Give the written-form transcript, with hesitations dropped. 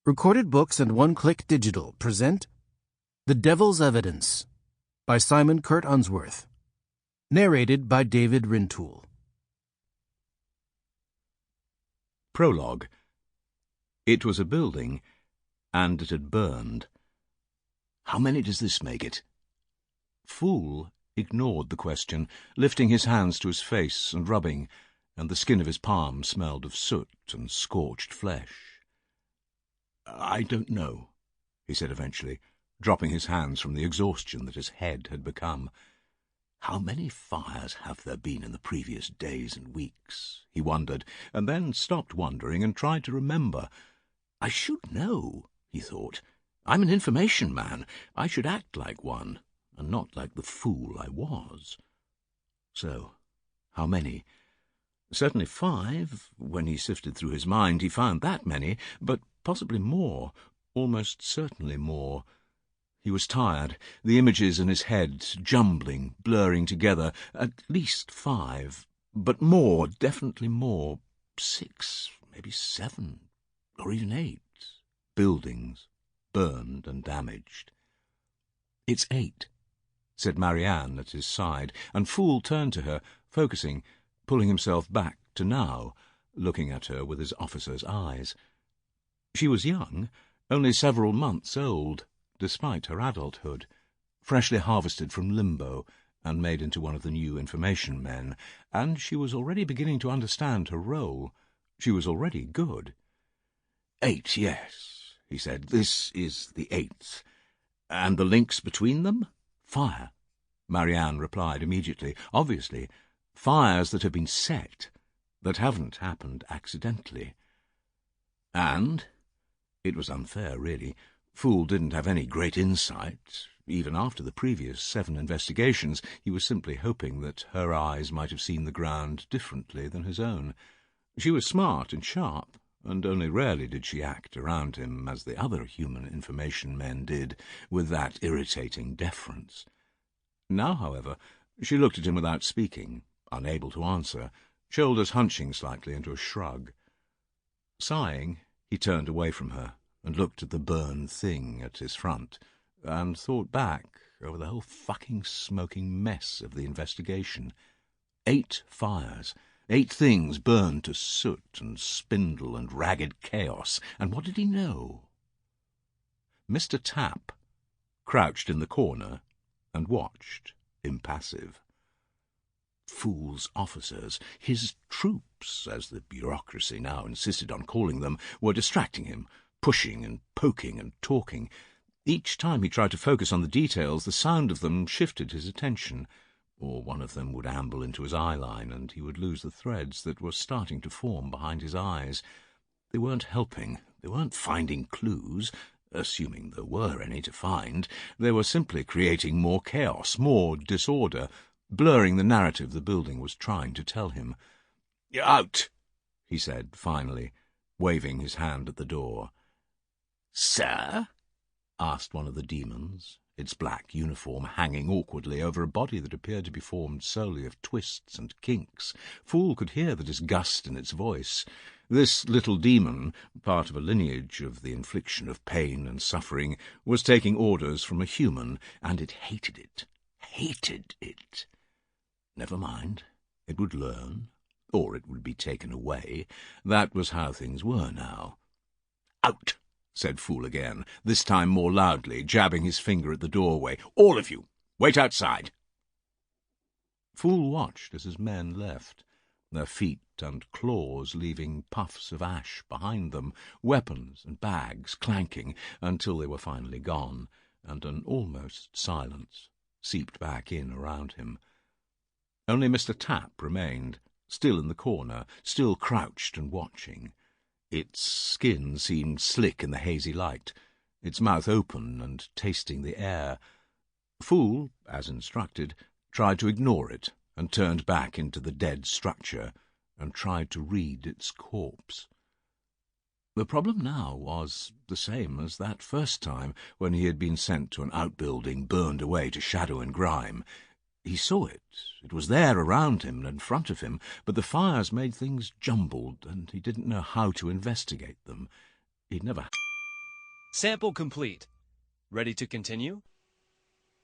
Recorded Books and One Click Digital present The Devil's Evidence by Simon Kurt Unsworth. Narrated by David Rintoul. Prologue. It was a building, and it had burned. How many does this make it? Fool ignored the question, lifting his hands to his face and rubbing, and the skin of his palm smelled of soot and scorched flesh. "I don't know," he said eventually, dropping his hands from the exhaustion that his head had become. How many fires have there been in the previous days and weeks? He wondered, and then stopped wondering and tried to remember. I should know, he thought. I'm an information man. I should act like one, and not like the fool I was. So, how many? Certainly 5. When he sifted through his mind, he found that many, but possibly more, almost certainly more. He was tired, the images in his head jumbling, blurring together. At least 5, but more, definitely more. 6, maybe 7, or even 8. Buildings, burned and damaged. "It's 8, said Marianne at his side, and Fool turned to her, focusing, pulling himself back to now, looking at her with his officer's eyes. She was young, only several months old, despite her adulthood, freshly harvested from limbo and made into one of the new information men, and she was already beginning to understand her role. She was already good. 8, yes, he said. This is the 8th. And the links between them? Fire, Marianne replied immediately. Obviously, fires that have been set, that haven't happened accidentally. And it was unfair, really. Fool didn't have any great insight. Even after the previous 7 investigations, he was simply hoping that her eyes might have seen the ground differently than his own. She was smart and sharp, and only rarely did she act around him as the other human information men did, with that irritating deference. Now, however, she looked at him without speaking, unable to answer, shoulders hunching slightly into a shrug. Sighing, he turned away from her and looked at the burned thing at his front, and thought back over the whole fucking smoking mess of the investigation. 8 fires, 8 things burned to soot and spindle and ragged chaos, and what did he know? Mr. Tapp crouched in the corner and watched, impassive. Fool's officers, his troops, as the bureaucracy now insisted on calling them, were distracting him, pushing and poking and talking. Each time he tried to focus on the details, the sound of them shifted his attention, or one of them would amble into his eye line, and he would lose the threads that were starting to form behind his eyes. They weren't helping. They weren't finding clues, assuming there were any to find. They were simply creating more chaos, more disorder, blurring the narrative the building was trying to tell him. "Out!" he said, finally, waving his hand at the door. "Sir?" asked one of the demons, its black uniform hanging awkwardly over a body that appeared to be formed solely of twists and kinks. Fool could hear the disgust in its voice. This little demon, part of a lineage of the infliction of pain and suffering, was taking orders from a human, and it hated it. Hated it. Never mind. It would learn, or it would be taken away. That was how things were now. "Out!" said Fool again, this time more loudly, jabbing his finger at the doorway. "All of you! Wait outside!" Fool watched as his men left, their feet and claws leaving puffs of ash behind them, weapons and bags clanking, until they were finally gone, and an almost silence seeped back in around him. Only Mr. Tapp remained, still in the corner, still crouched and watching. Its skin seemed slick in the hazy light, its mouth open and tasting the air. Fool, as instructed, tried to ignore it and turned back into the dead structure and tried to read its corpse. The problem now was the same as that first time when he had been sent to an outbuilding burned away to shadow and grime. He saw it. It was there around him and in front of him, but the fires made things jumbled, and he didn't know how to investigate them. He'd never Sample complete. Ready to continue?